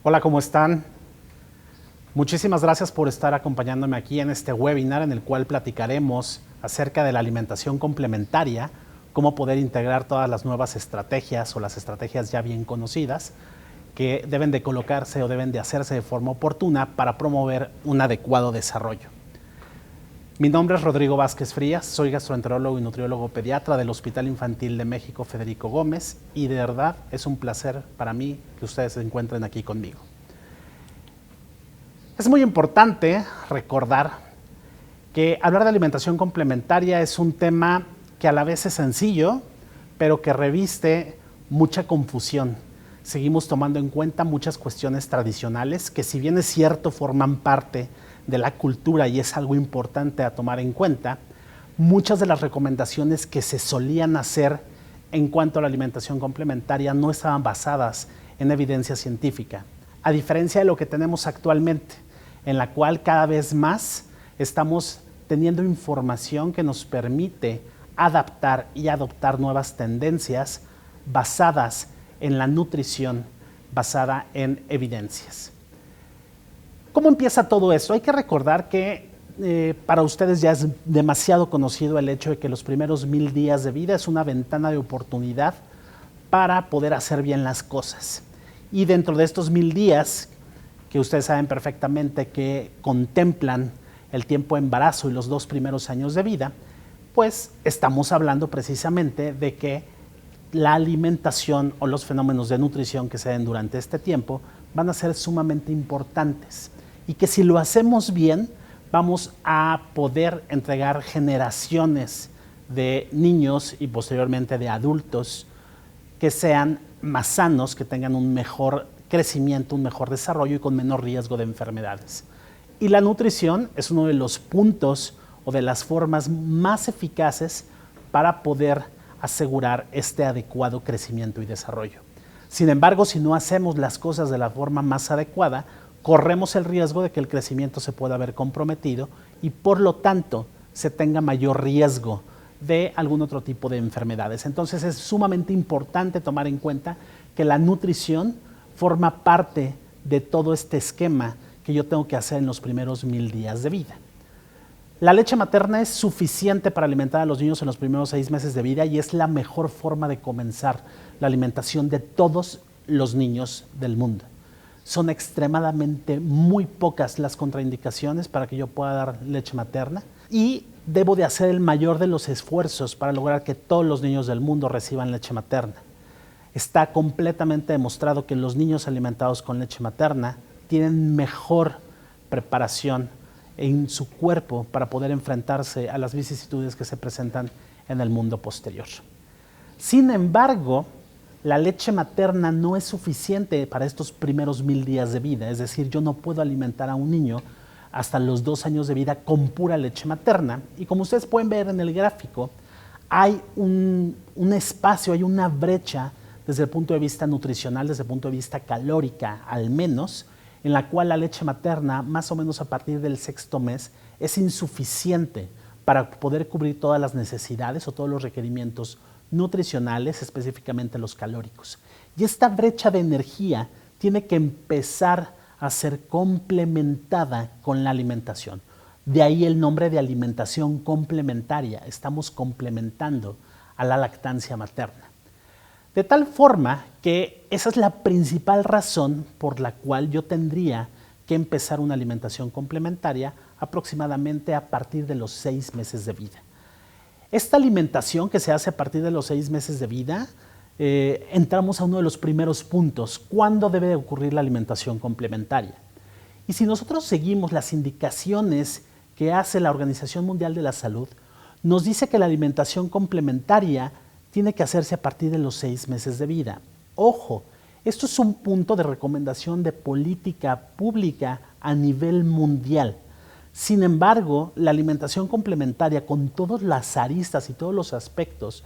Hola, ¿cómo están? Muchísimas gracias por estar acompañándome aquí en este webinar en el cual platicaremos acerca de la alimentación complementaria, cómo poder integrar todas las nuevas estrategias o las estrategias ya bien conocidas que deben de colocarse o deben de hacerse de forma oportuna para promover un adecuado desarrollo. Mi nombre es Rodrigo Vázquez Frías, soy gastroenterólogo y nutriólogo pediatra del Hospital Infantil de México Federico Gómez y de verdad es un placer para mí que ustedes se encuentren aquí conmigo. Es muy importante recordar que hablar de alimentación complementaria es un tema que a la vez es sencillo, pero que reviste mucha confusión. Seguimos tomando en cuenta muchas cuestiones tradicionales que, si bien es cierto, forman parte de la cultura y es algo importante a tomar en cuenta, muchas de las recomendaciones que se solían hacer en cuanto a la alimentación complementaria no estaban basadas en evidencia científica, a diferencia de lo que tenemos actualmente, en la cual cada vez más estamos teniendo información que nos permite adaptar y adoptar nuevas tendencias basadas en la nutrición, basada en evidencias. ¿Cómo empieza todo esto? Hay que recordar que para ustedes ya es demasiado conocido el hecho de que los primeros 1000 días de vida es una ventana de oportunidad para poder hacer bien las cosas. Y dentro de estos 1000 días, que ustedes saben perfectamente que contemplan el tiempo de embarazo y los 2 primeros años de vida, pues estamos hablando precisamente de que la alimentación o los fenómenos de nutrición que se den durante este tiempo van a ser sumamente importantes y que si lo hacemos bien vamos a poder entregar generaciones de niños y posteriormente de adultos que sean más sanos, que tengan un mejor crecimiento, un mejor desarrollo y con menor riesgo de enfermedades. Y la nutrición es uno de los puntos o de las formas más eficaces para poder asegurar este adecuado crecimiento y desarrollo. Sin embargo, si no hacemos las cosas de la forma más adecuada, corremos el riesgo de que el crecimiento se pueda ver comprometido y por lo tanto se tenga mayor riesgo de algún otro tipo de enfermedades. Entonces es sumamente importante tomar en cuenta que la nutrición forma parte de todo este esquema que yo tengo que hacer en los primeros 1000 días de vida. La leche materna es suficiente para alimentar a los niños en los primeros 6 meses de vida y es la mejor forma de comenzar la alimentación de todos los niños del mundo. Son extremadamente muy pocas las contraindicaciones para que yo pueda dar leche materna y debo de hacer el mayor de los esfuerzos para lograr que todos los niños del mundo reciban leche materna. Está completamente demostrado que los niños alimentados con leche materna tienen mejor preparación en su cuerpo para poder enfrentarse a las vicisitudes que se presentan en el mundo posterior. Sin embargo, la leche materna no es suficiente para estos primeros 1000 días de vida, es decir, yo no puedo alimentar a un niño hasta los 2 años de vida con pura leche materna y como ustedes pueden ver en el gráfico, hay un espacio, hay una brecha desde el punto de vista nutricional, desde el punto de vista calórica al menos, en la cual la leche materna, más o menos a partir del 6º mes, es insuficiente para poder cubrir todas las necesidades o todos los requerimientos nutricionales, específicamente los calóricos. Y esta brecha de energía tiene que empezar a ser complementada con la alimentación. De ahí el nombre de alimentación complementaria. Estamos complementando a la lactancia materna. De tal forma que esa es la principal razón por la cual yo tendría que empezar una alimentación complementaria aproximadamente a partir de los 6 meses de vida. Esta alimentación que se hace a partir de los 6 meses de vida, entramos a uno de los primeros puntos. ¿Cuándo debe de ocurrir la alimentación complementaria? Y si nosotros seguimos las indicaciones que hace la Organización Mundial de la Salud, nos dice que la alimentación complementaria tiene que hacerse a partir de los 6 meses de vida. Ojo, esto es un punto de recomendación de política pública a nivel mundial. Sin embargo, la alimentación complementaria con todas las aristas y todos los aspectos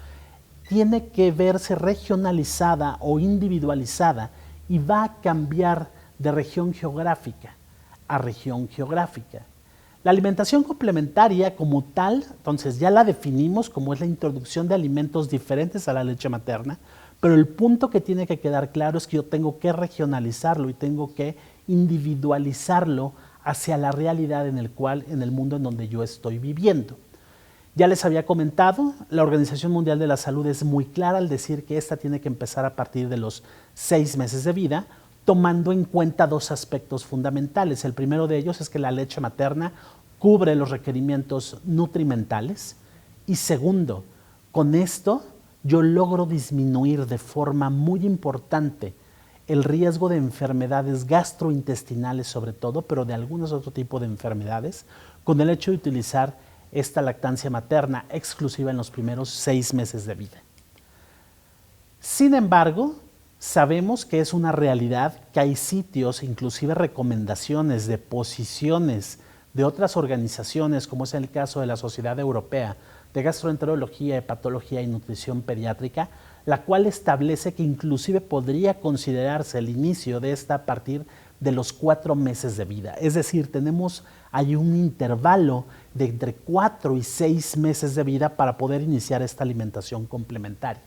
tiene que verse regionalizada o individualizada y va a cambiar de región geográfica a región geográfica. La alimentación complementaria como tal, entonces ya la definimos como es la introducción de alimentos diferentes a la leche materna, Pero el punto que tiene que quedar claro es que yo tengo que regionalizarlo y tengo que individualizarlo hacia la realidad en el mundo en donde yo estoy viviendo. Ya les había comentado, la Organización Mundial de la Salud es muy clara al decir que esta tiene que empezar a partir de los 6 meses de vida, tomando en cuenta dos aspectos fundamentales. El primero de ellos es que la leche materna cubre los requerimientos nutrimentales y segundo, con esto yo logro disminuir de forma muy importante el riesgo de enfermedades gastrointestinales sobre todo, pero de algunos otro tipo de enfermedades, con el hecho de utilizar esta lactancia materna exclusiva en los primeros 6 meses de vida. Sin embargo, sabemos que es una realidad que hay sitios, inclusive recomendaciones de posiciones de otras organizaciones, como es el caso de la Sociedad Europea de Gastroenterología, Hepatología y Nutrición Pediátrica, la cual establece que inclusive podría considerarse el inicio de esta a partir de los 4 meses de vida. Es decir, tenemos ahí un intervalo de entre 4 y 6 meses de vida para poder iniciar esta alimentación complementaria.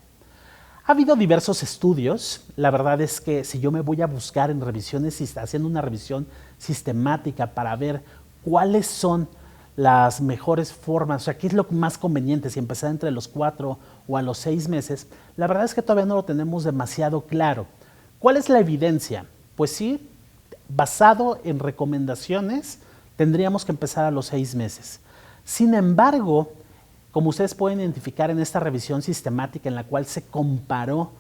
Ha habido diversos estudios, la verdad es que si yo me voy a buscar en revisiones, haciendo una revisión sistemática para ver cuáles son las mejores formas, o sea, qué es lo más conveniente, si empezar entre los 4 o a los 6 meses, la verdad es que todavía no lo tenemos demasiado claro. ¿Cuál es la evidencia? Pues sí, basado en recomendaciones, tendríamos que empezar a los 6 meses. Sin embargo, como ustedes pueden identificar en esta revisión sistemática en la cual se comparó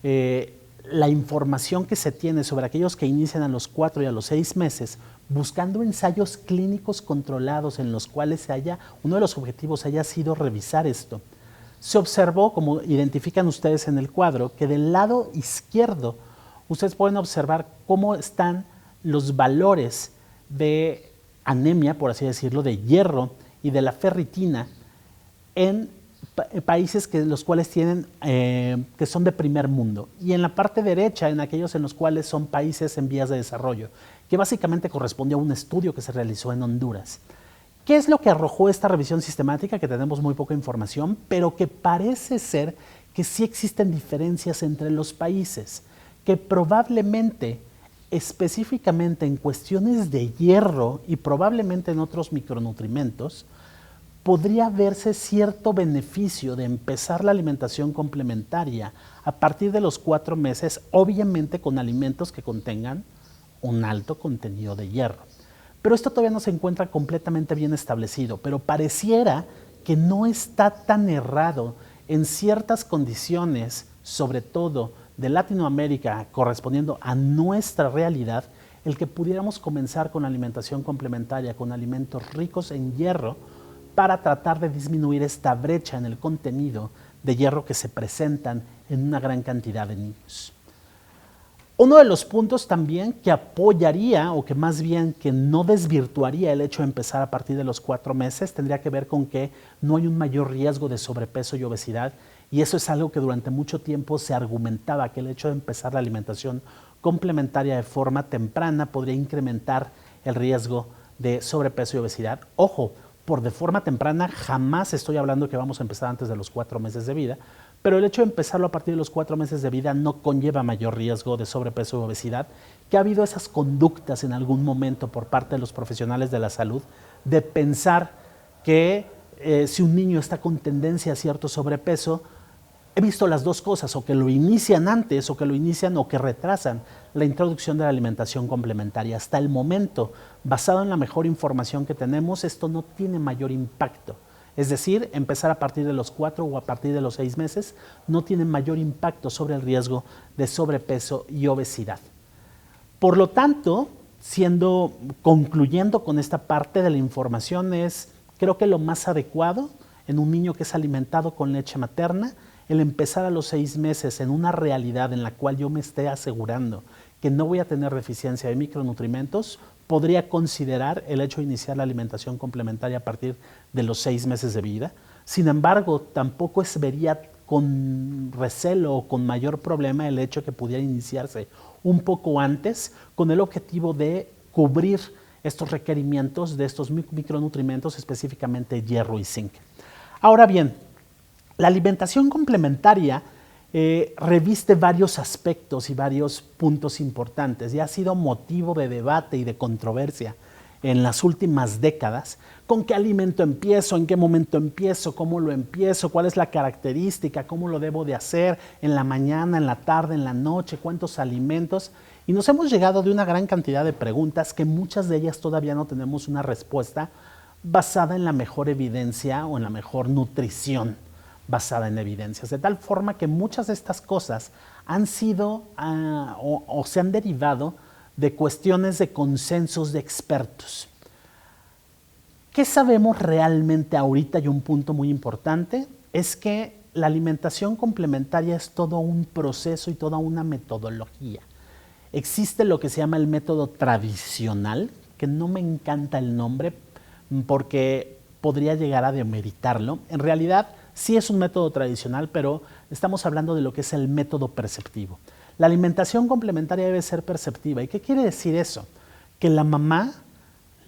la información que se tiene sobre aquellos que inician a los 4 y a los 6 meses, buscando ensayos clínicos controlados en los cuales uno de los objetivos haya sido revisar esto, se observó, como identifican ustedes en el cuadro, que del lado izquierdo ustedes pueden observar cómo están los valores de anemia, por así decirlo, de hierro y de la ferritina en países los cuales tienen, que son de primer mundo, y en la parte derecha en aquellos en los cuales son países en vías de desarrollo, que básicamente corresponde a un estudio que se realizó en Honduras. ¿Qué es lo que arrojó esta revisión sistemática? Que tenemos muy poca información, pero que parece ser que sí existen diferencias entre los países, que probablemente, específicamente en cuestiones de hierro y probablemente en otros micronutrimentos, podría verse cierto beneficio de empezar la alimentación complementaria a partir de los 4 meses, obviamente con alimentos que contengan un alto contenido de hierro. Pero esto todavía no se encuentra completamente bien establecido, pero pareciera que no está tan errado en ciertas condiciones, sobre todo de Latinoamérica, correspondiendo a nuestra realidad, el que pudiéramos comenzar con alimentación complementaria, con alimentos ricos en hierro, para tratar de disminuir esta brecha en el contenido de hierro que se presentan en una gran cantidad de niños. Uno de los puntos también que apoyaría, o que más bien que no desvirtuaría el hecho de empezar a partir de los 4 meses, tendría que ver con que no hay un mayor riesgo de sobrepeso y obesidad, y eso es algo que durante mucho tiempo se argumentaba, que el hecho de empezar la alimentación complementaria de forma temprana podría incrementar el riesgo de sobrepeso y obesidad. Ojo, por de forma temprana jamás estoy hablando que vamos a empezar antes de los 4 meses de vida, pero el hecho de empezarlo a partir de los 4 meses de vida no conlleva mayor riesgo de sobrepeso o obesidad, que ha habido esas conductas en algún momento por parte de los profesionales de la salud de pensar que si un niño está con tendencia a cierto sobrepeso, he visto las dos cosas, o que lo inician antes, o que lo inician o que retrasan la introducción de la alimentación complementaria. Hasta el momento, basado en la mejor información que tenemos, esto no tiene mayor impacto. Es decir, empezar a partir de los 4 o a partir de los 6 meses no tiene mayor impacto sobre el riesgo de sobrepeso y obesidad. Por lo tanto, concluyendo con esta parte de la información, creo que lo más adecuado en un niño que es alimentado con leche materna, el empezar a los 6 meses en una realidad en la cual yo me esté asegurando que no voy a tener deficiencia de micronutrientes, podría considerar el hecho de iniciar la alimentación complementaria a partir de los 6 meses de vida. Sin embargo, tampoco vería con recelo o con mayor problema el hecho que pudiera iniciarse un poco antes, con el objetivo de cubrir estos requerimientos de estos micronutrientes, específicamente hierro y zinc. Ahora bien, la alimentación complementaria reviste varios aspectos y varios puntos importantes y ha sido motivo de debate y de controversia en las últimas décadas. ¿Con qué alimento empiezo? ¿En qué momento empiezo? ¿Cómo lo empiezo? ¿Cuál es la característica? ¿Cómo lo debo de hacer? ¿En la mañana, en la tarde, en la noche? ¿Cuántos alimentos? Y nos hemos llegado de una gran cantidad de preguntas que muchas de ellas todavía no tenemos una respuesta basada en la mejor evidencia o en la mejor nutrición basada en evidencias. De tal forma que muchas de estas cosas han sido o se han derivado de cuestiones de consensos de expertos. ¿Qué sabemos realmente ahorita? Y un punto muy importante es que la alimentación complementaria es todo un proceso y toda una metodología. Existe lo que se llama el método tradicional, que no me encanta el nombre porque podría llegar a demeritarlo. En realidad sí es un método tradicional, pero estamos hablando de lo que es el método perceptivo. La alimentación complementaria debe ser perceptiva. ¿Y qué quiere decir eso? Que la mamá,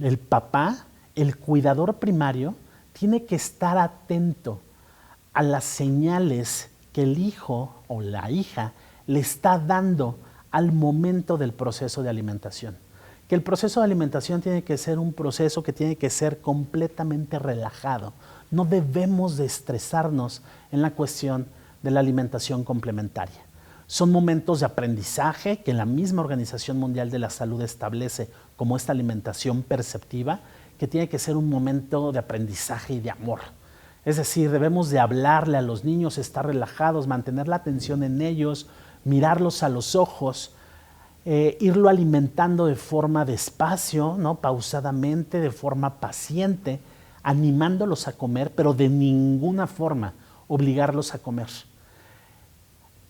el papá, el cuidador primario tiene que estar atento a las señales que el hijo o la hija le está dando al momento del proceso de alimentación. Que el proceso de alimentación tiene que ser un proceso que tiene que ser completamente relajado. No debemos de estresarnos en la cuestión de la alimentación complementaria. Son momentos de aprendizaje que la misma Organización Mundial de la Salud establece como esta alimentación perceptiva, que tiene que ser un momento de aprendizaje y de amor. Es decir, debemos de hablarle a los niños, estar relajados, mantener la atención en ellos, mirarlos a los ojos, irlo alimentando de forma despacio, ¿no? Pausadamente, de forma paciente, animándolos a comer, pero de ninguna forma obligarlos a comer.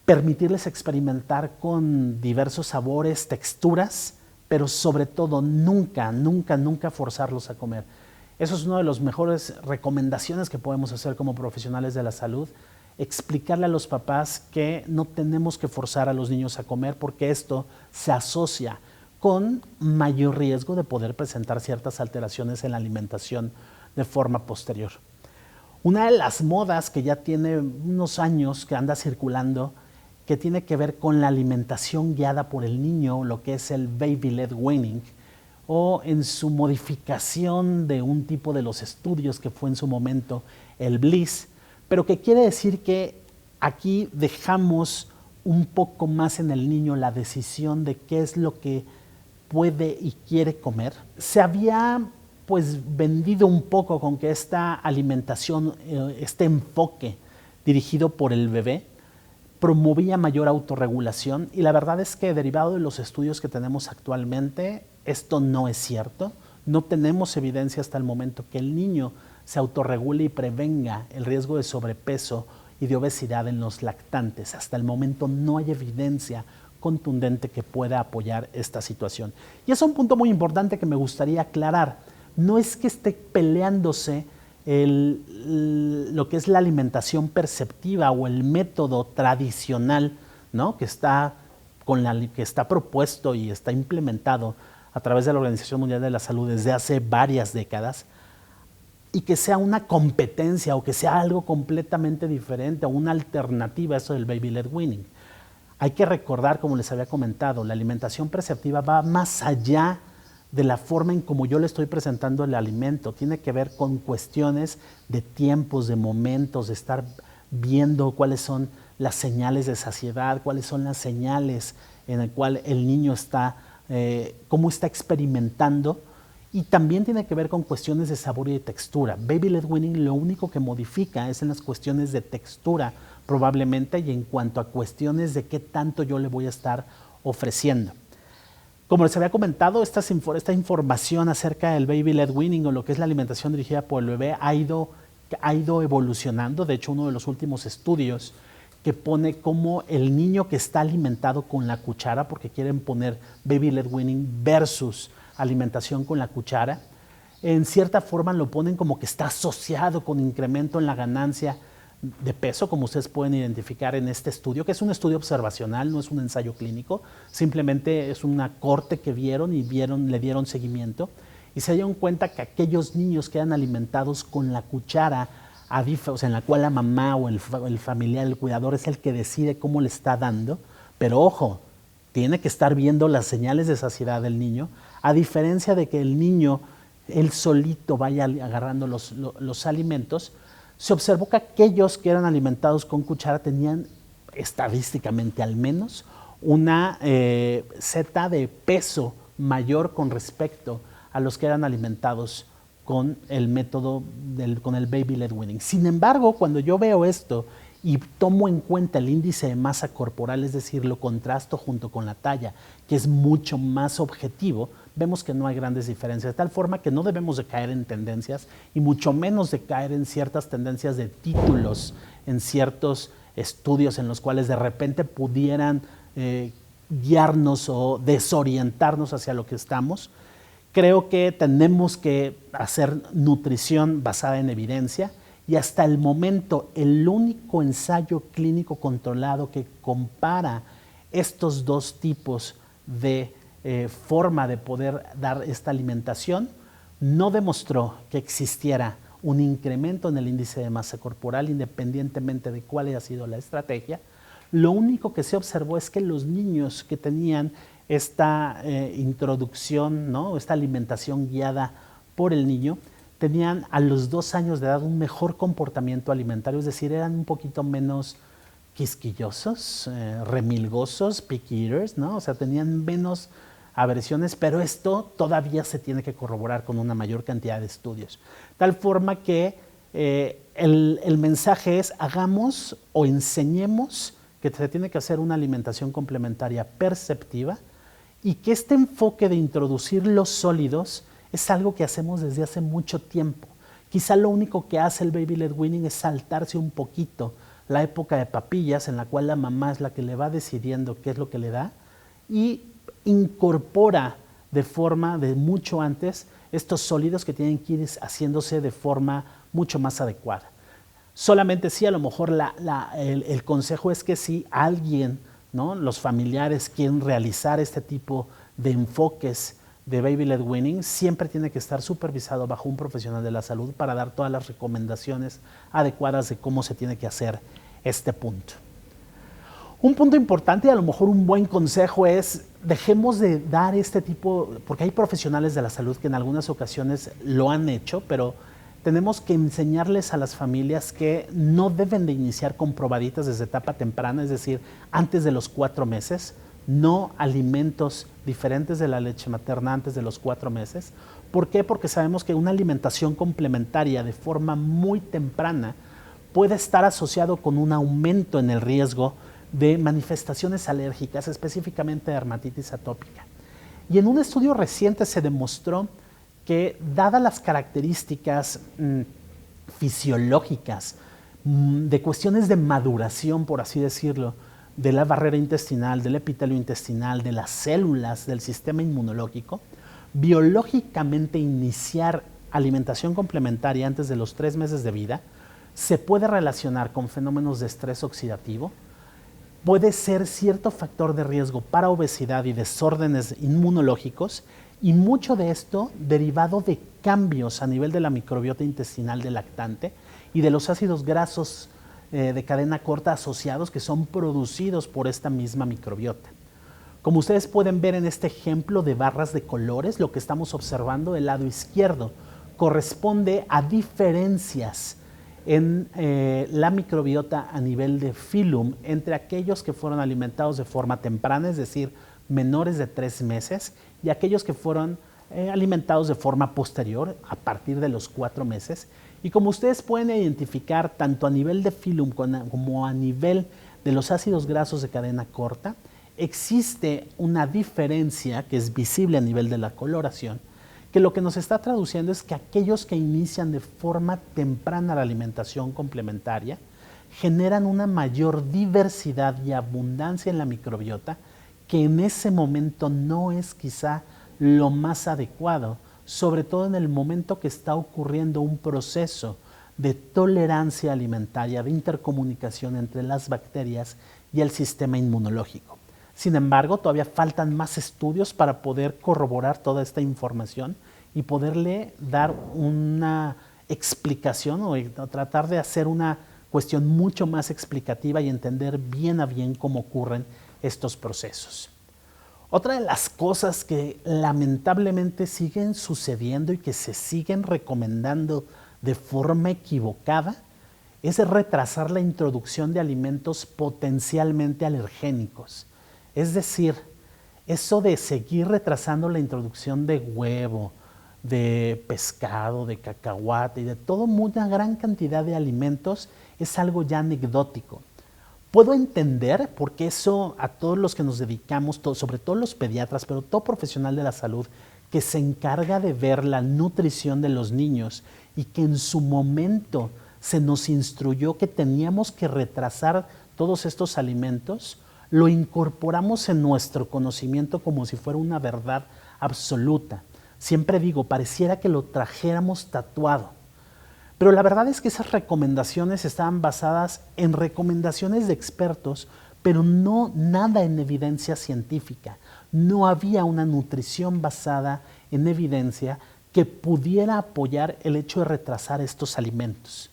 Permitirles experimentar con diversos sabores, texturas, pero sobre todo nunca forzarlos a comer. Eso es una de las mejores recomendaciones que podemos hacer como profesionales de la salud, explicarle a los papás que no tenemos que forzar a los niños a comer porque esto se asocia con mayor riesgo de poder presentar ciertas alteraciones en la alimentación de forma posterior. Una de las modas que ya tiene unos años que anda circulando, que tiene que ver con la alimentación guiada por el niño, lo que es el baby-led weaning, o en su modificación de un tipo de los estudios que fue en su momento el BLIS, pero que quiere decir que aquí dejamos un poco más en el niño la decisión de qué es lo que puede y quiere comer. Se había pues vendido un poco con que esta alimentación, este enfoque dirigido por el bebé, promovía mayor autorregulación y la verdad es que derivado de los estudios que tenemos actualmente, esto no es cierto. No tenemos evidencia hasta el momento que el niño se autorregule y prevenga el riesgo de sobrepeso y de obesidad en los lactantes. Hasta el momento no hay evidencia contundente que pueda apoyar esta situación. Y es un punto muy importante que me gustaría aclarar. No es que esté peleándose lo que es la alimentación perceptiva o el método tradicional, ¿no? que está propuesto y está implementado a través de la Organización Mundial de la Salud desde hace varias décadas, y que sea una competencia o que sea algo completamente diferente o una alternativa a eso del baby-led weaning. Hay que recordar, como les había comentado, la alimentación perceptiva va más allá de la forma en como yo le estoy presentando el alimento. Tiene que ver con cuestiones de tiempos, de momentos, de estar viendo cuáles son las señales de saciedad, cuáles son las señales en el cual el niño está, cómo está experimentando. Y también tiene que ver con cuestiones de sabor y de textura. Baby-led weaning lo único que modifica es en las cuestiones de textura probablemente y en cuanto a cuestiones de qué tanto yo le voy a estar ofreciendo. Como les había comentado, esta información acerca del baby-led weaning o lo que es la alimentación dirigida por el bebé ha ido evolucionando. De hecho, uno de los últimos estudios que pone como el niño que está alimentado con la cuchara, porque quieren poner baby-led weaning versus alimentación con la cuchara, en cierta forma lo ponen como que está asociado con incremento en la ganancia de peso, como ustedes pueden identificar en este estudio, que es un estudio observacional, no es un ensayo clínico, simplemente es una corte que vieron y le dieron seguimiento y se dieron cuenta que aquellos niños que eran alimentados con la cuchara o sea, en la cual la mamá o el familiar, el cuidador es el que decide cómo le está dando, pero ojo, tiene que estar viendo las señales de saciedad del niño, a diferencia de que el niño él solito vaya agarrando los alimentos. Se observó que aquellos que eran alimentados con cuchara tenían estadísticamente al menos una zeta de peso mayor con respecto a los que eran alimentados con el método con el baby led weaning. Sin embargo, cuando yo veo esto y tomo en cuenta el índice de masa corporal, es decir, lo contrasto junto con la talla, que es mucho más objetivo, vemos que no hay grandes diferencias, de tal forma que no debemos de caer en tendencias y mucho menos de caer en ciertas tendencias de títulos, en ciertos estudios en los cuales de repente pudieran guiarnos o desorientarnos hacia lo que estamos. Creo que tenemos que hacer nutrición basada en evidencia y hasta el momento el único ensayo clínico controlado que compara estos dos tipos de forma de poder dar esta alimentación no demostró que existiera un incremento en el índice de masa corporal independientemente de cuál haya sido la estrategia. Lo único que se observó es que los niños que tenían esta introducción, ¿no? Esta alimentación guiada por el niño, tenían a los 2 años de edad un mejor comportamiento alimentario, es decir, eran un poquito menos quisquillosos, remilgosos, picky eaters, ¿no? O sea, tenían menos aversiones, pero esto todavía se tiene que corroborar con una mayor cantidad de estudios. Tal forma que el mensaje es hagamos o enseñemos que se tiene que hacer una alimentación complementaria perceptiva y que este enfoque de introducir los sólidos es algo que hacemos desde hace mucho tiempo. Quizá lo único que hace el baby led weaning es saltarse un poquito la época de papillas en la cual la mamá es la que le va decidiendo qué es lo que le da y incorpora de forma de mucho antes estos sólidos que tienen que ir haciéndose de forma mucho más adecuada. Solamente sí, a lo mejor el consejo es que si alguien, ¿no? Los familiares quieren realizar este tipo de enfoques de baby led weaning, siempre tiene que estar supervisado bajo un profesional de la salud para dar todas las recomendaciones adecuadas de cómo se tiene que hacer este punto. Un punto importante y a lo mejor un buen consejo es dejemos de dar este tipo, porque hay profesionales de la salud que en algunas ocasiones lo han hecho, pero tenemos que enseñarles a las familias que no deben de iniciar con probaditas desde etapa temprana, es decir, antes de los 4 meses, no alimentos diferentes de la leche materna antes de los 4 meses. ¿Por qué? Porque sabemos que una alimentación complementaria de forma muy temprana puede estar asociado con un aumento en el riesgo de manifestaciones alérgicas, específicamente dermatitis atópica. Y en un estudio reciente se demostró que dadas las características fisiológicas de cuestiones de maduración, por así decirlo, de la barrera intestinal, del epitelio intestinal, de las células del sistema inmunológico, biológicamente iniciar alimentación complementaria antes de los 3 meses de vida se puede relacionar con fenómenos de estrés oxidativo, puede ser cierto factor de riesgo para obesidad y desórdenes inmunológicos, y mucho de esto derivado de cambios a nivel de la microbiota intestinal del lactante y de los ácidos grasos de cadena corta asociados que son producidos por esta misma microbiota. Como ustedes pueden ver en este ejemplo de barras de colores, lo que estamos observando del lado izquierdo corresponde a diferencias en la microbiota a nivel de filum entre aquellos que fueron alimentados de forma temprana, es decir, menores de 3 meses, y aquellos que fueron alimentados de forma posterior, a partir de los 4 meses. Y como ustedes pueden identificar, tanto a nivel de filum como a nivel de los ácidos grasos de cadena corta, existe una diferencia que es visible a nivel de la coloración, que lo que nos está traduciendo es que aquellos que inician de forma temprana la alimentación complementaria generan una mayor diversidad y abundancia en la microbiota, que en ese momento no es quizá lo más adecuado, sobre todo en el momento que está ocurriendo un proceso de tolerancia alimentaria, de intercomunicación entre las bacterias y el sistema inmunológico. Sin embargo, todavía faltan más estudios para poder corroborar toda esta información y poderle dar una explicación o tratar de hacer una cuestión mucho más explicativa y entender bien a bien cómo ocurren estos procesos. Otra de las cosas que lamentablemente siguen sucediendo y que se siguen recomendando de forma equivocada es retrasar la introducción de alimentos potencialmente alergénicos. Es decir, eso de seguir retrasando la introducción de huevo, de pescado, de cacahuate y de toda una gran cantidad de alimentos es algo ya anecdótico. Puedo entender porque eso a todos los que nos dedicamos, sobre todo los pediatras, pero todo profesional de la salud que se encarga de ver la nutrición de los niños y que en su momento se nos instruyó que teníamos que retrasar todos estos alimentos, lo incorporamos en nuestro conocimiento como si fuera una verdad absoluta. Siempre digo, pareciera que lo trajéramos tatuado. Pero la verdad es que esas recomendaciones estaban basadas en recomendaciones de expertos, pero no nada en evidencia científica. No había una nutrición basada en evidencia que pudiera apoyar el hecho de retrasar estos alimentos.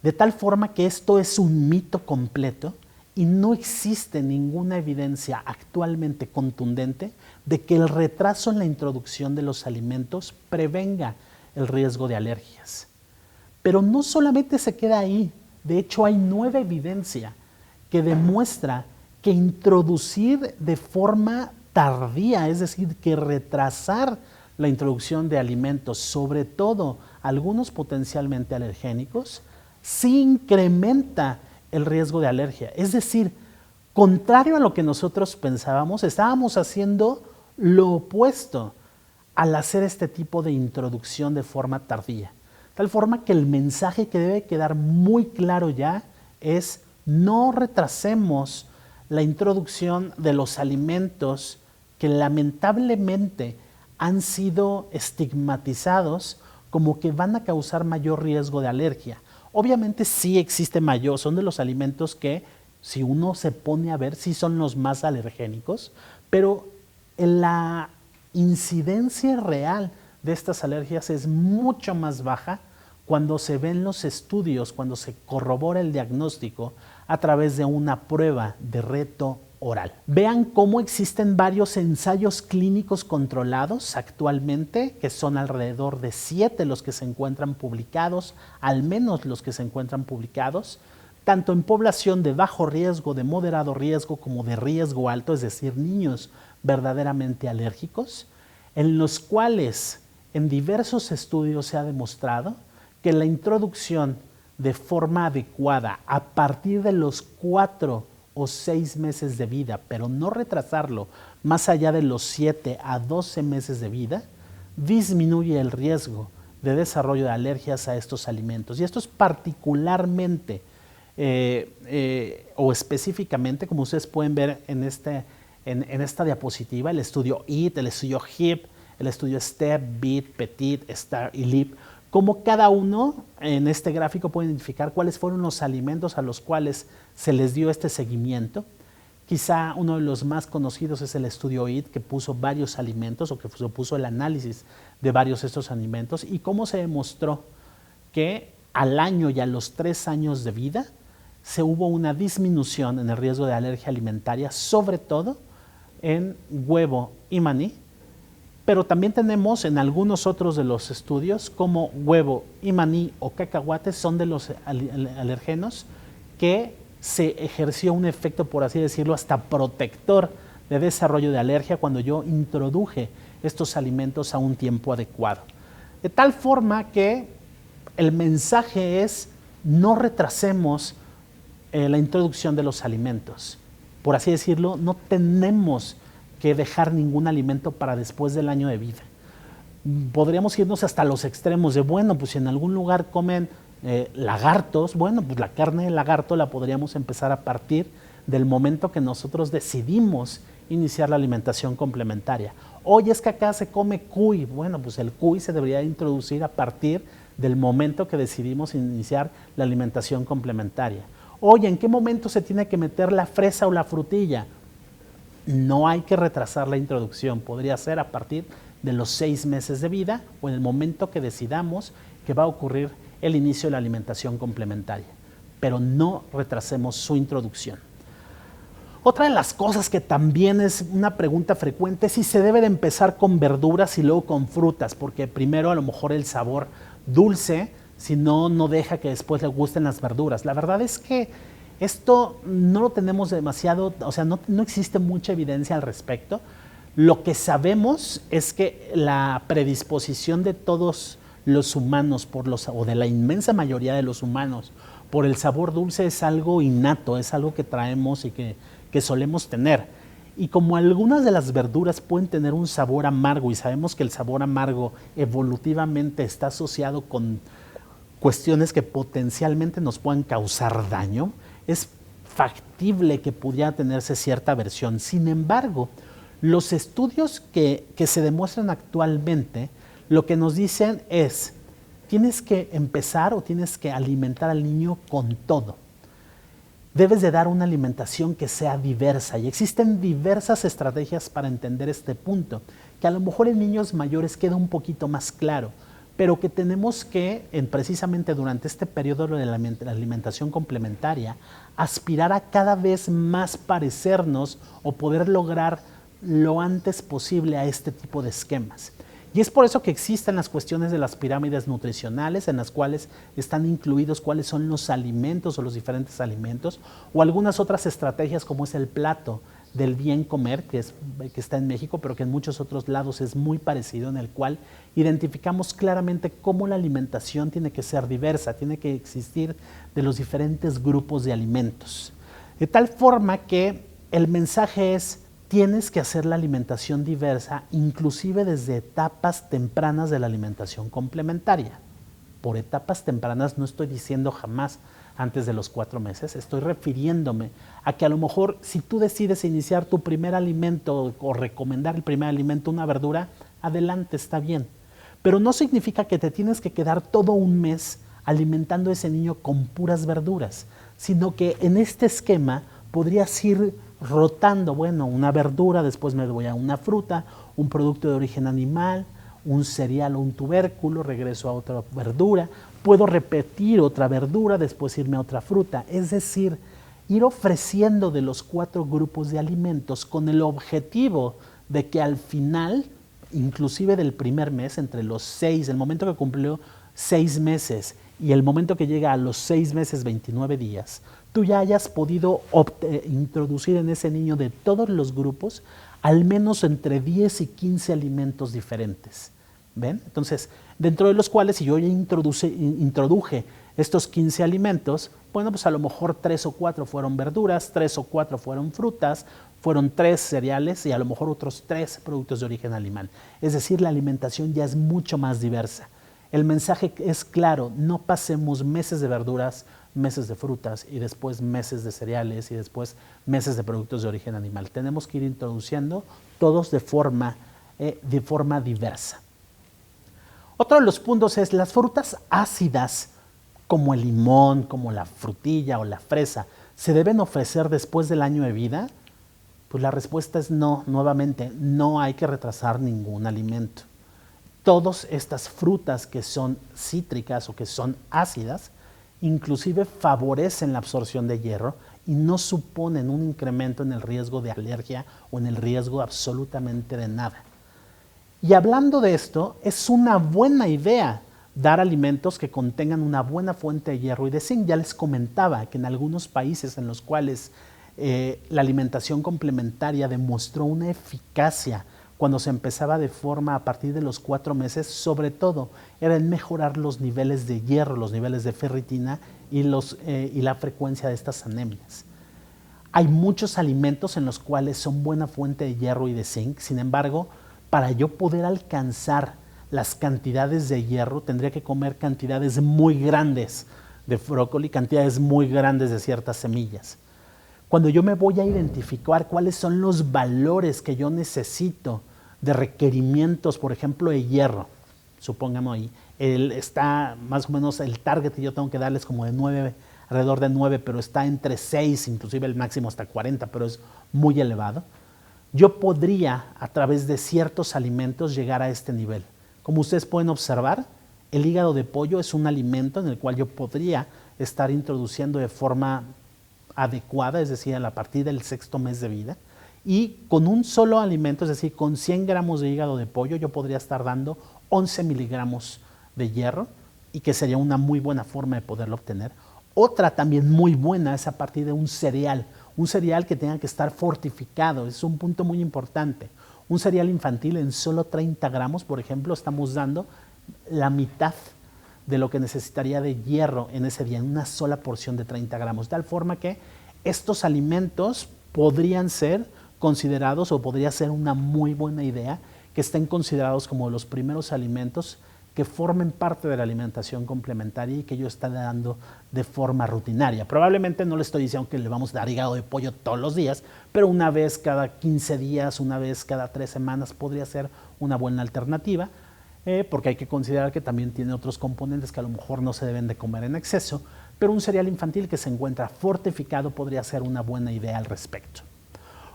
De tal forma que esto es un mito completo y no existe ninguna evidencia actualmente contundente de que el retraso en la introducción de los alimentos prevenga el riesgo de alergias. Pero no solamente se queda ahí, de hecho hay nueva evidencia que demuestra que introducir de forma tardía, es decir, que retrasar la introducción de alimentos, sobre todo algunos potencialmente alergénicos, sí incrementa el riesgo de alergia. Es decir, contrario a lo que nosotros pensábamos, estábamos haciendo lo opuesto al hacer este tipo de introducción de forma tardía. Tal forma que el mensaje que debe quedar muy claro ya es: no retrasemos la introducción de los alimentos que lamentablemente han sido estigmatizados como que van a causar mayor riesgo de alergia. Obviamente sí existe mayor, son de los alimentos que, si uno se pone a ver, sí son los más alergénicos, pero la incidencia real de estas alergias es mucho más baja cuando se ven los estudios, cuando se corrobora el diagnóstico a través de una prueba de reto oral. Vean cómo existen varios ensayos clínicos controlados actualmente, que son alrededor de 7 los que se encuentran publicados, al menos los que se encuentran publicados, tanto en población de bajo riesgo, de moderado riesgo, como de riesgo alto, es decir, niños verdaderamente alérgicos, en los cuales en diversos estudios se ha demostrado que la introducción de forma adecuada a partir de los 4 o 6 meses de vida, pero no retrasarlo más allá de los 7 a 12 meses de vida, disminuye el riesgo de desarrollo de alergias a estos alimentos. Y esto es particularmente o específicamente, como ustedes pueden ver en esta diapositiva, el estudio EAT, el estudio HIP, el estudio STEP, BEAT, PETIT, STAR y LEAP, como cada uno en este gráfico puede identificar cuáles fueron los alimentos a los cuales se les dio este seguimiento. Quizá uno de los más conocidos es el estudio EAT, que puso varios alimentos o que puso el análisis de varios de estos alimentos y cómo se demostró que al año y a los 3 años de vida se hubo una disminución en el riesgo de alergia alimentaria, sobre todo en huevo y maní. Pero también tenemos en algunos otros de los estudios como huevo y maní o cacahuates son de los alergenos que se ejerció un efecto, por así decirlo, hasta protector de desarrollo de alergia cuando yo introduje estos alimentos a un tiempo adecuado. De tal forma que el mensaje es: no retrasemos la introducción de los alimentos. Por así decirlo, no tenemos que dejar ningún alimento para después del año de vida. Podríamos irnos hasta los extremos de, bueno, pues si en algún lugar comen lagartos, bueno, pues la carne de lagarto la podríamos empezar a partir del momento que nosotros decidimos iniciar la alimentación complementaria. Oye, es que acá se come cuy, bueno, pues el cuy se debería introducir a partir del momento que decidimos iniciar la alimentación complementaria. Oye, ¿en qué momento se tiene que meter la fresa o la frutilla? No hay que retrasar la introducción, podría ser a partir de los 6 meses de vida o en el momento que decidamos que va a ocurrir el inicio de la alimentación complementaria, pero no retrasemos su introducción. Otra de las cosas que también es una pregunta frecuente es si se debe de empezar con verduras y luego con frutas, porque primero a lo mejor el sabor dulce, si no, no deja que después le gusten las verduras. La verdad es que esto no lo tenemos demasiado, o sea, no existe mucha evidencia al respecto. Lo que sabemos es que la predisposición de todos los humanos, o de la inmensa mayoría de los humanos, por el sabor dulce es algo innato, es algo que traemos y que solemos tener. Y como algunas de las verduras pueden tener un sabor amargo, y sabemos que el sabor amargo evolutivamente está asociado con cuestiones que potencialmente nos puedan causar daño, es factible que pudiera tenerse cierta aversión. Sin embargo, los estudios que se demuestran actualmente, lo que nos dicen es, tienes que empezar o tienes que alimentar al niño con todo. Debes de dar una alimentación que sea diversa, y existen diversas estrategias para entender este punto, que a lo mejor en niños mayores queda un poquito más claro, pero que tenemos que, precisamente durante este periodo de la alimentación complementaria, aspirar a cada vez más parecernos o poder lograr lo antes posible a este tipo de esquemas. Y es por eso que existen las cuestiones de las pirámides nutricionales, en las cuales están incluidos cuáles son los alimentos o los diferentes alimentos, o algunas otras estrategias como es el plato del bien comer, que está en México, pero que en muchos otros lados es muy parecido, en el cual identificamos claramente cómo la alimentación tiene que ser diversa, tiene que existir de los diferentes grupos de alimentos. De tal forma que el mensaje es, tienes que hacer la alimentación diversa, inclusive desde etapas tempranas de la alimentación complementaria. Por etapas tempranas no estoy diciendo jamás antes de los 4 meses, estoy refiriéndome a que a lo mejor si tú decides iniciar tu primer alimento o recomendar el primer alimento, una verdura, adelante, está bien. Pero no significa que te tienes que quedar todo un mes alimentando a ese niño con puras verduras, sino que en este esquema podrías ir rotando, bueno, una verdura, después me voy a una fruta, un producto de origen animal, un cereal o un tubérculo, regreso a otra verdura, puedo repetir otra verdura, después irme a otra fruta, es decir, ir ofreciendo de los 4 grupos de alimentos con el objetivo de que al final, inclusive del primer mes, entre los 6, el momento que cumplió 6 meses y el momento que llega a los 6 meses 29 días, tú ya hayas podido introducir en ese niño de todos los grupos al menos entre 10 y 15 alimentos diferentes. ¿Ven? Entonces, dentro de los cuales, si yo ya introduje estos 15 alimentos, bueno, pues a lo mejor 3 o 4 fueron verduras, 3 o 4 fueron frutas, fueron 3 cereales y a lo mejor otros 3 productos de origen animal. Es decir, la alimentación ya es mucho más diversa. El mensaje es claro, no pasemos meses de verduras, meses de frutas y después meses de cereales y después meses de productos de origen animal. Tenemos que ir introduciendo todos de forma diversa. Otro de los puntos es las frutas ácidas, como el limón, como la frutilla o la fresa, ¿se deben ofrecer después del año de vida? Pues la respuesta es no, nuevamente, no hay que retrasar ningún alimento. Todas estas frutas que son cítricas o que son ácidas, inclusive favorecen la absorción de hierro y no suponen un incremento en el riesgo de alergia o en el riesgo absolutamente de nada. Y hablando de esto, es una buena idea dar alimentos que contengan una buena fuente de hierro y de zinc. Ya les comentaba que en algunos países en los cuales la alimentación complementaria demostró una eficacia cuando se empezaba de forma a partir de los 4 meses, sobre todo era en mejorar los niveles de hierro, los niveles de ferritina y la frecuencia de estas anemias. Hay muchos alimentos en los cuales son buena fuente de hierro y de zinc, sin embargo, para yo poder alcanzar las cantidades de hierro, tendría que comer cantidades muy grandes de brócoli, cantidades muy grandes de ciertas semillas. Cuando yo me voy a identificar cuáles son los valores que yo necesito de requerimientos, por ejemplo, de hierro, supongamos ahí, está más o menos el target que yo tengo que darles como de 9, alrededor de 9, pero está entre 6, inclusive el máximo hasta 40, pero es muy elevado. Yo podría, a través de ciertos alimentos, llegar a este nivel. Como ustedes pueden observar, El hígado de pollo es un alimento en el cual yo podría estar introduciendo de forma adecuada, es decir, a partir del 6º mes de vida. Y con un solo alimento, es decir, con 100 gramos de hígado de pollo, yo podría estar dando 11 miligramos de hierro y que sería una muy buena forma de poderlo obtener. Otra también muy buena es a partir de un cereal que tenga que estar fortificado, es un punto muy importante. Un cereal infantil en solo 30 gramos, por ejemplo, estamos dando la mitad de lo que necesitaría de hierro en ese día, en una sola porción de 30 gramos. De tal forma que estos alimentos podrían ser considerados, o podría ser una muy buena idea, que estén considerados como los primeros alimentos que formen parte de la alimentación complementaria y que yo esté dando de forma rutinaria. Probablemente no le estoy diciendo que le vamos a dar hígado de pollo todos los días, pero una vez cada 15 días, una vez cada 3 semanas podría ser una buena alternativa, porque hay que considerar que también tiene otros componentes que a lo mejor no se deben de comer en exceso, pero un cereal infantil que se encuentra fortificado podría ser una buena idea al respecto.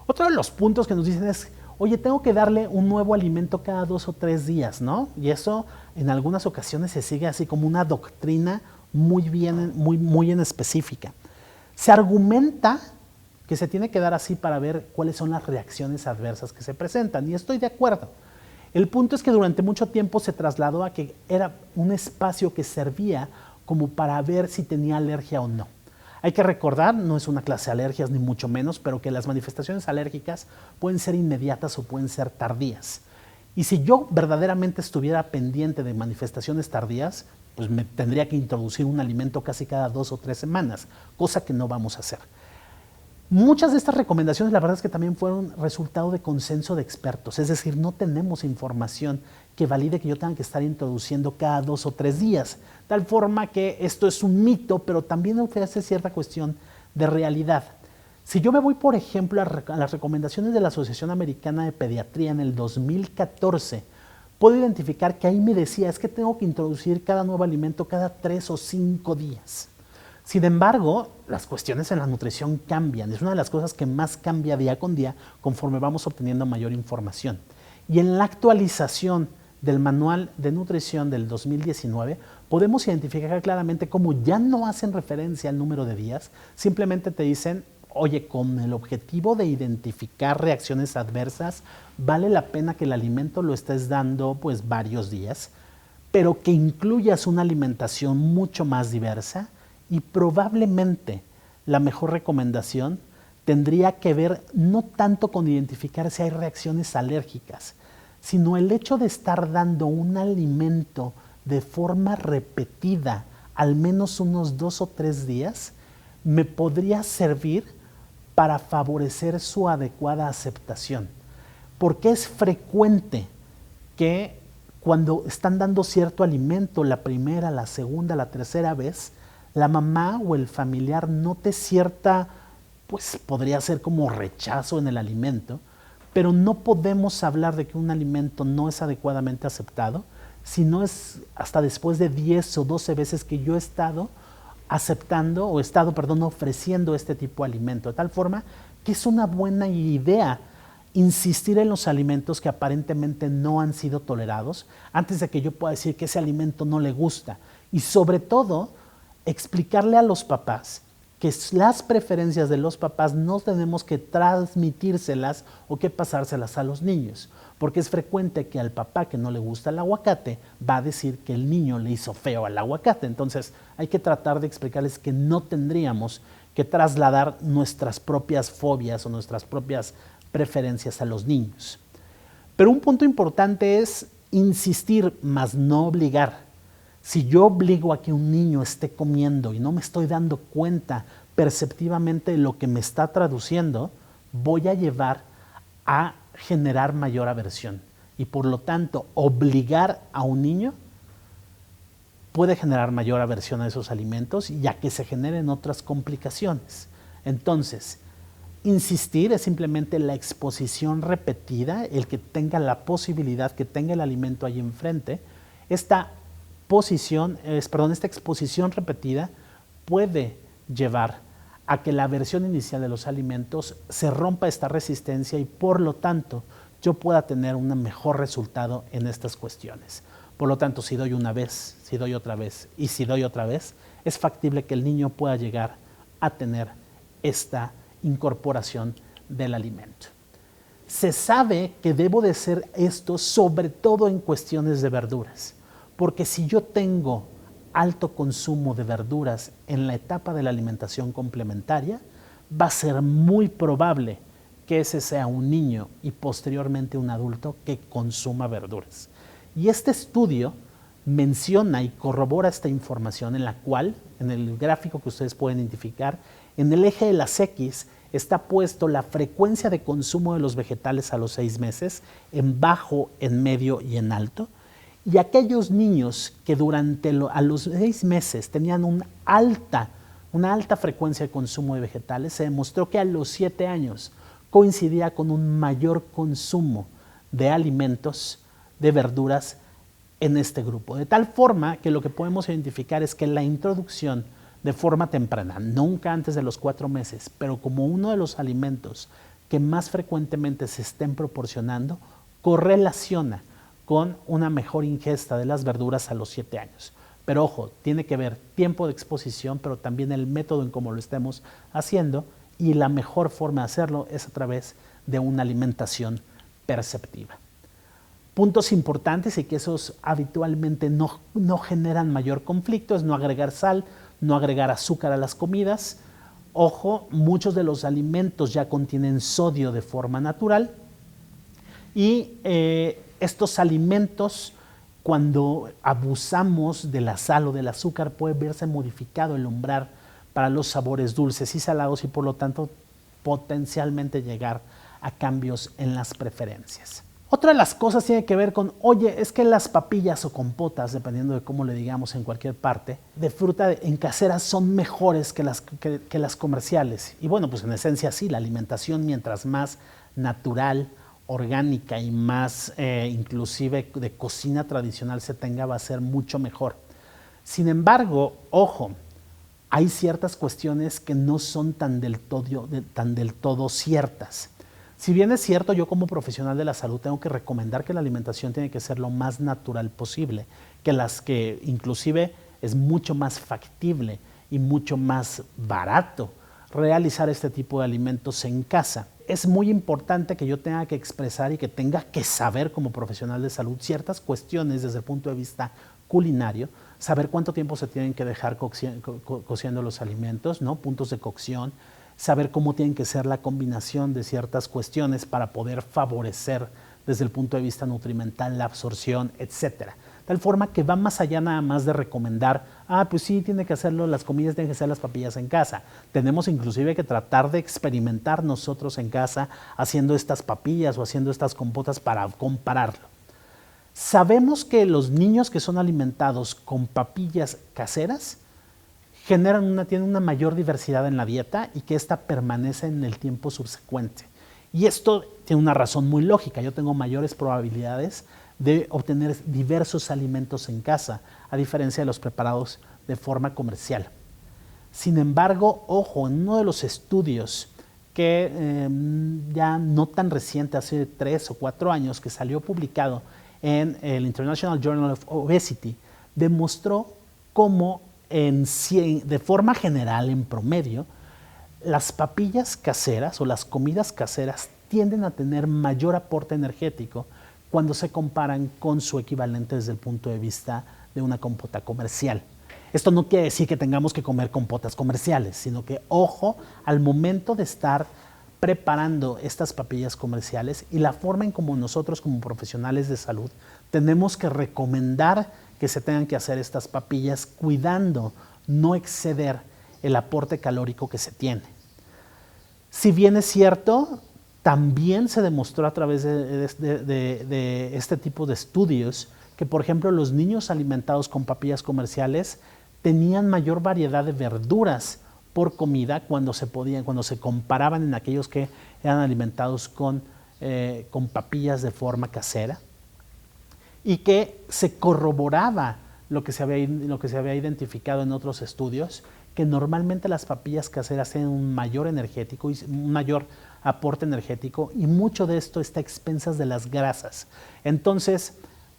Otro de los puntos que nos dicen es, oye, tengo que darle un nuevo alimento cada 2 o 3 días, ¿no? Y eso en algunas ocasiones se sigue así como una doctrina muy en específica. Se argumenta que se tiene que dar así para ver cuáles son las reacciones adversas que se presentan, y estoy de acuerdo. El punto es que durante mucho tiempo se trasladó a que era un espacio que servía como para ver si tenía alergia o no. Hay que recordar, no es una clase de alergias ni mucho menos, pero que las manifestaciones alérgicas pueden ser inmediatas o pueden ser tardías. Y si yo verdaderamente estuviera pendiente de manifestaciones tardías, pues me tendría que introducir un alimento casi cada 2 o 3 semanas, cosa que no vamos a hacer. Muchas de estas recomendaciones, la verdad es que también fueron resultado de consenso de expertos, es decir, no tenemos información que valide que yo tenga que estar introduciendo cada 2 o 3 días, tal forma que esto es un mito, pero también ofrece cierta cuestión de realidad. Si yo me voy, por ejemplo, a las recomendaciones de la Asociación Americana de Pediatría en el 2014, puedo identificar que ahí me decía, es que tengo que introducir cada nuevo alimento cada 3 o 5 días. Sin embargo, las cuestiones en la nutrición cambian. Es una de las cosas que más cambia día con día conforme vamos obteniendo mayor información. Y en la actualización del Manual de Nutrición del 2019, podemos identificar claramente cómo ya no hacen referencia al número de días, simplemente te dicen, oye, con el objetivo de identificar reacciones adversas, vale la pena que el alimento lo estés dando pues varios días, pero que incluyas una alimentación mucho más diversa. Y probablemente la mejor recomendación tendría que ver no tanto con identificar si hay reacciones alérgicas, sino el hecho de estar dando un alimento de forma repetida, al menos unos 2 o 3 días, me podría servir para favorecer su adecuada aceptación. Porque es frecuente que cuando están dando cierto alimento la primera, la segunda, la tercera vez, la mamá o el familiar note cierta, pues podría ser como rechazo en el alimento, pero no podemos hablar de que un alimento no es adecuadamente aceptado, sino es hasta después de 10 o 12 veces que yo he estado aceptando o ofreciendo este tipo de alimento, de tal forma que es una buena idea insistir en los alimentos que aparentemente no han sido tolerados antes de que yo pueda decir que ese alimento no le gusta, y sobre todo explicarle a los papás que las preferencias de los papás no tenemos que transmitírselas o que pasárselas a los niños, porque es frecuente que al papá que no le gusta el aguacate va a decir que el niño le hizo feo al aguacate. Entonces hay que tratar de explicarles que no tendríamos que trasladar nuestras propias fobias o nuestras propias preferencias a los niños. Pero un punto importante es insistir, más no obligar. Si yo obligo a que un niño esté comiendo y no me estoy dando cuenta perceptivamente de lo que me está traduciendo, voy a llevar a generar mayor aversión. Y por lo tanto, obligar a un niño puede generar mayor aversión a esos alimentos, ya que se generen otras complicaciones. Entonces, insistir es simplemente la exposición repetida, el que tenga la posibilidad, que tenga el alimento ahí enfrente. Esta exposición repetida puede llevar a que la versión inicial de los alimentos se rompa esta resistencia y por lo tanto yo pueda tener un mejor resultado en estas cuestiones. Por lo tanto, si doy una vez, si doy otra vez y si doy otra vez, es factible que el niño pueda llegar a tener esta incorporación del alimento. Se sabe que debo de hacer esto sobre todo en cuestiones de verduras, porque si yo tengo alto consumo de verduras en la etapa de la alimentación complementaria, va a ser muy probable que ese sea un niño y posteriormente un adulto que consuma verduras. Y este estudio menciona y corrobora esta información en la cual, en el gráfico que ustedes pueden identificar, en el eje de las X está puesto la frecuencia de consumo de los vegetales a los 6 meses, en bajo, en medio y en alto. Y aquellos niños que a los 6 meses tenían una alta frecuencia de consumo de vegetales, se demostró que a los 7 años coincidía con un mayor consumo de alimentos, de verduras en este grupo. De tal forma que lo que podemos identificar es que la introducción de forma temprana, nunca antes de los 4 meses, pero como uno de los alimentos que más frecuentemente se estén proporcionando, correlaciona con una mejor ingesta de las verduras a los 7 años. Pero ojo, tiene que ver tiempo de exposición, pero también el método en cómo lo estemos haciendo, y la mejor forma de hacerlo es a través de una alimentación perceptiva. Puntos importantes y que esos habitualmente no generan mayor conflicto es no agregar sal, no agregar azúcar a las comidas. Ojo, muchos de los alimentos ya contienen sodio de forma natural y estos alimentos, cuando abusamos de la sal o del azúcar, puede verse modificado el umbral para los sabores dulces y salados y por lo tanto potencialmente llegar a cambios en las preferencias. Otra de las cosas tiene que ver con, oye, es que las papillas o compotas, dependiendo de cómo le digamos en cualquier parte, de fruta en caseras son mejores que las comerciales. Y bueno, pues en esencia sí, la alimentación mientras más natural, orgánica y más inclusive de cocina tradicional se tenga, va a ser mucho mejor. Sin embargo, ojo, hay ciertas cuestiones que no son tan del todo ciertas. Si bien es cierto, yo como profesional de la salud tengo que recomendar que la alimentación tiene que ser lo más natural posible, que inclusive es mucho más factible y mucho más barato realizar este tipo de alimentos en casa. Es muy importante que yo tenga que expresar y que tenga que saber como profesional de salud ciertas cuestiones desde el punto de vista culinario, saber cuánto tiempo se tienen que dejar cociendo los alimentos, ¿no? Puntos de cocción, saber cómo tienen que ser la combinación de ciertas cuestiones para poder favorecer desde el punto de vista nutrimental la absorción, etcétera. Tal forma que va más allá nada más de recomendar, pues sí, tiene que hacerlo, las comidas tienen que ser las papillas en casa. Tenemos inclusive que tratar de experimentar nosotros en casa haciendo estas papillas o haciendo estas compotas para compararlo. Sabemos que los niños que son alimentados con papillas caseras tienen una mayor diversidad en la dieta y que ésta permanece en el tiempo subsecuente. Y esto tiene una razón muy lógica. Yo tengo mayores probabilidades de obtener diversos alimentos en casa, a diferencia de los preparados de forma comercial. Sin embargo, ojo, en uno de los estudios que ya no tan reciente, hace 3 o 4 años, que salió publicado en el International Journal of Obesity, demostró cómo de forma general, en promedio, las papillas caseras o las comidas caseras tienden a tener mayor aporte energético cuando se comparan con su equivalente desde el punto de vista de una compota comercial. Esto no quiere decir que tengamos que comer compotas comerciales, sino que, ojo, al momento de estar preparando estas papillas comerciales y la forma en como nosotros como profesionales de salud tenemos que recomendar que se tengan que hacer estas papillas cuidando no exceder el aporte calórico que se tiene. Si bien es cierto, también se demostró a través de este tipo de estudios que, por ejemplo, los niños alimentados con papillas comerciales tenían mayor variedad de verduras por comida cuando se comparaban en aquellos que eran alimentados con papillas de forma casera, y que se corroboraba lo que se había identificado en otros estudios, que normalmente las papillas caseras tienen un mayor aporte energético y mucho de esto está a expensas de las grasas. Entonces,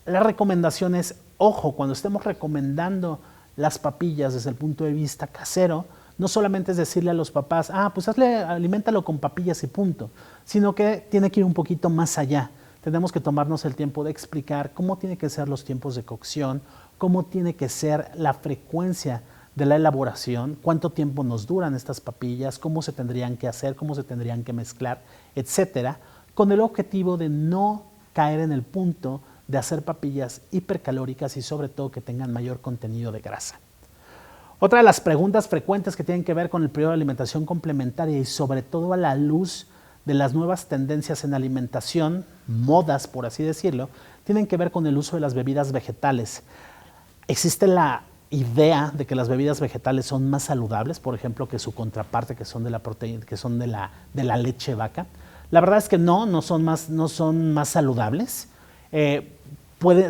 La recomendación es, ojo, cuando estemos recomendando las papillas desde el punto de vista casero, no solamente es decirle a los papás, pues aliméntalo con papillas y punto, sino que tiene que ir un poquito más allá. Tenemos que tomarnos el tiempo de explicar cómo tienen que ser los tiempos de cocción, cómo tiene que ser la frecuencia de la elaboración, cuánto tiempo nos duran estas papillas, cómo se tendrían que hacer, cómo se tendrían que mezclar, etcétera, con el objetivo de no caer en el punto de hacer papillas hipercalóricas y sobre todo que tengan mayor contenido de grasa. Otra de las preguntas frecuentes que tienen que ver con el periodo de alimentación complementaria y sobre todo a la luz de las nuevas tendencias en alimentación, modas por así decirlo, tienen que ver con el uso de las bebidas vegetales. Existe la idea de que las bebidas vegetales son más saludables, por ejemplo, que su contraparte, que son de la proteína, que son de la leche de vaca. La verdad es que no son más saludables.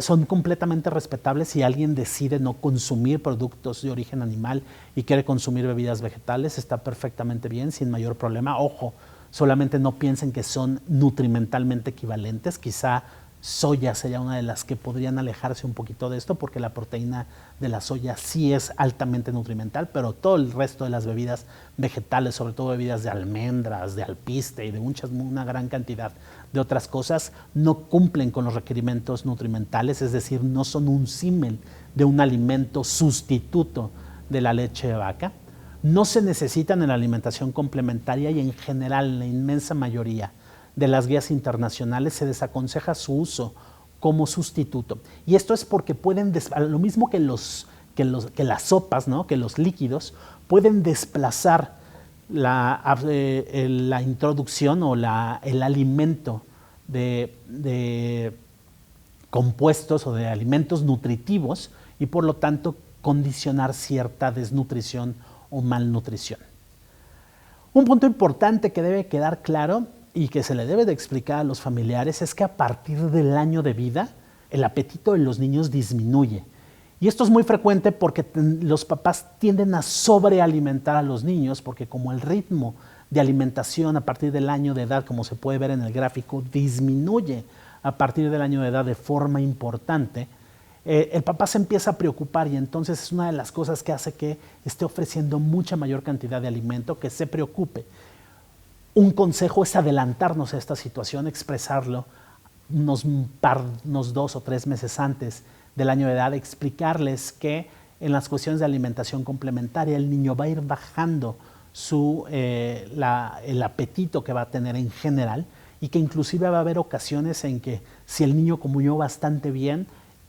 Son completamente respetables si alguien decide no consumir productos de origen animal y quiere consumir bebidas vegetales, está perfectamente bien, sin mayor problema. Ojo, solamente no piensen que son nutrimentalmente equivalentes, quizá soya sería una de las que podrían alejarse un poquito de esto porque la proteína de la soya sí es altamente nutrimental, pero todo el resto de las bebidas vegetales, sobre todo bebidas de almendras, de alpiste y de una gran cantidad de otras cosas, no cumplen con los requerimientos nutrimentales, es decir, no son un símil de un alimento sustituto de la leche de vaca. No se necesitan en la alimentación complementaria y en general, en la inmensa mayoría de las guías internacionales se desaconseja su uso como sustituto. Y esto es porque pueden, lo mismo que las sopas, ¿no? Que los líquidos, pueden desplazar la introducción o el alimento de compuestos o de alimentos nutritivos y por lo tanto condicionar cierta desnutrición o malnutrición. Un punto importante que debe quedar claro y que se le debe de explicar a los familiares es que a partir del año de vida el apetito de los niños disminuye. Y esto es muy frecuente porque los papás tienden a sobrealimentar a los niños porque como el ritmo de alimentación a partir del año de edad, como se puede ver en el gráfico, disminuye a partir del año de edad de forma importante, el papá se empieza a preocupar y entonces es una de las cosas que hace que esté ofreciendo mucha mayor cantidad de alimento, que se preocupe. Un consejo es adelantarnos a esta situación, expresarlo unos 2 o 3 meses antes del año de edad, explicarles que en las cuestiones de alimentación complementaria el niño va a ir bajando el apetito que va a tener en general y que inclusive va a haber ocasiones en que si el niño comió bastante bien,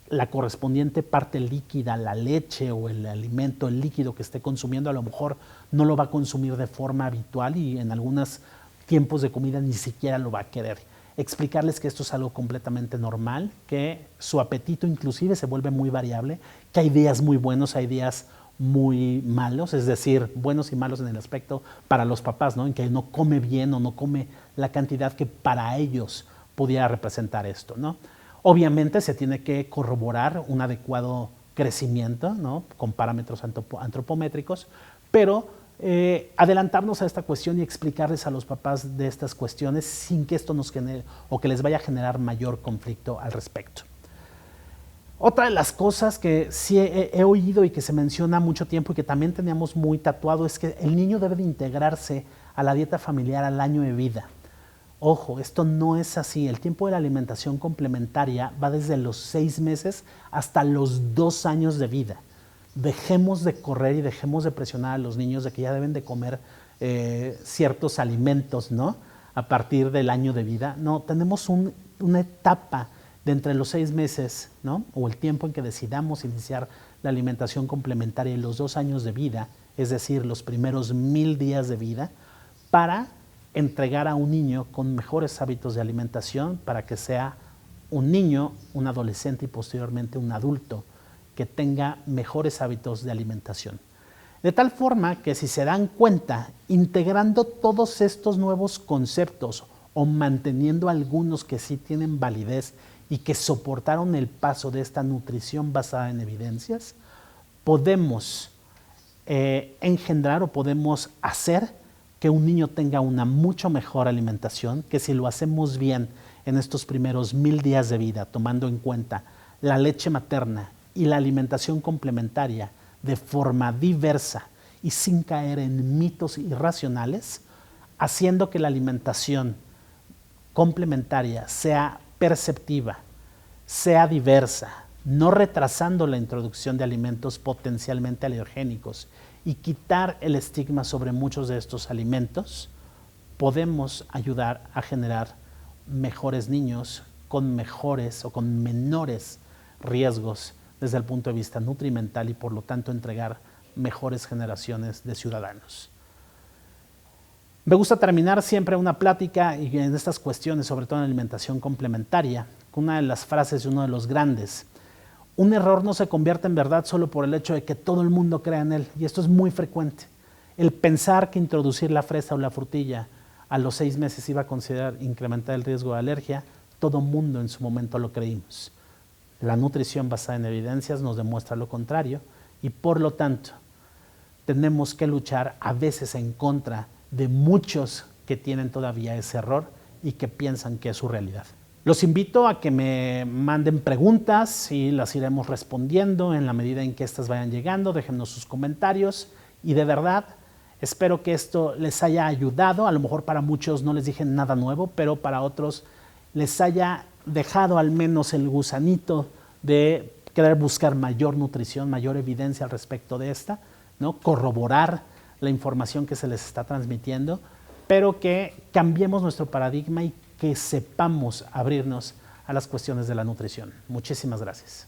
la correspondiente parte líquida, la leche o el alimento, el líquido que esté consumiendo, a lo mejor no lo va a consumir de forma habitual y en algunos tiempos de comida ni siquiera lo va a querer. Explicarles que esto es algo completamente normal, que su apetito inclusive se vuelve muy variable, que hay días muy buenos, hay días muy malos, es decir, buenos y malos en el aspecto para los papás, ¿no? En que no come bien o no come la cantidad que para ellos pudiera representar esto, ¿no? Obviamente se tiene que corroborar un adecuado crecimiento, ¿no? Con parámetros antropométricos, pero adelantarnos a esta cuestión y explicarles a los papás de estas cuestiones sin que esto nos genere o que les vaya a generar mayor conflicto al respecto. Otra de las cosas que sí he oído y que se menciona mucho tiempo y que también teníamos muy tatuado es que el niño debe de integrarse a la dieta familiar al año de vida. Ojo, esto no es así. El tiempo de la alimentación complementaria va desde los 6 meses hasta los 2 años de vida. Dejemos de correr y dejemos de presionar a los niños de que ya deben de comer ciertos alimentos, ¿no? A partir del año de vida. No, tenemos una etapa de entre los 6 meses, ¿no? O el tiempo en que decidamos iniciar la alimentación complementaria y los 2 años de vida, es decir, los primeros 1000 días de vida, para entregar a un niño con mejores hábitos de alimentación para que sea un niño, un adolescente y posteriormente un adulto que tenga mejores hábitos de alimentación. De tal forma que si se dan cuenta, integrando todos estos nuevos conceptos o manteniendo algunos que sí tienen validez y que soportaron el paso de esta nutrición basada en evidencias, podemos engendrar o podemos hacer que un niño tenga una mucho mejor alimentación, que si lo hacemos bien en estos primeros 1000 días de vida, tomando en cuenta la leche materna y la alimentación complementaria de forma diversa y sin caer en mitos irracionales, haciendo que la alimentación complementaria sea perceptiva, sea diversa, no retrasando la introducción de alimentos potencialmente alergénicos y quitar el estigma sobre muchos de estos alimentos, podemos ayudar a generar mejores niños con mejores o con menores riesgos desde el punto de vista nutrimental y por lo tanto entregar mejores generaciones de ciudadanos. Me gusta terminar siempre una plática y en estas cuestiones, sobre todo en alimentación complementaria, con una de las frases de uno de los grandes. Un error no se convierte en verdad solo por el hecho de que todo el mundo crea en él, y esto es muy frecuente. El pensar que introducir la fresa o la frutilla a los 6 meses iba a considerar incrementar el riesgo de alergia, todo mundo en su momento lo creímos. La nutrición basada en evidencias nos demuestra lo contrario y por lo tanto tenemos que luchar a veces en contra de muchos que tienen todavía ese error y que piensan que es su realidad. Los invito a que me manden preguntas y las iremos respondiendo en la medida en que estas vayan llegando. Déjennos sus comentarios y de verdad espero que esto les haya ayudado. A lo mejor para muchos no les dije nada nuevo, pero para otros les haya dejado al menos el gusanito de querer buscar mayor nutrición, mayor evidencia al respecto de esta, ¿no? Corroborar la información que se les está transmitiendo, pero que cambiemos nuestro paradigma y que sepamos abrirnos a las cuestiones de la nutrición. Muchísimas gracias.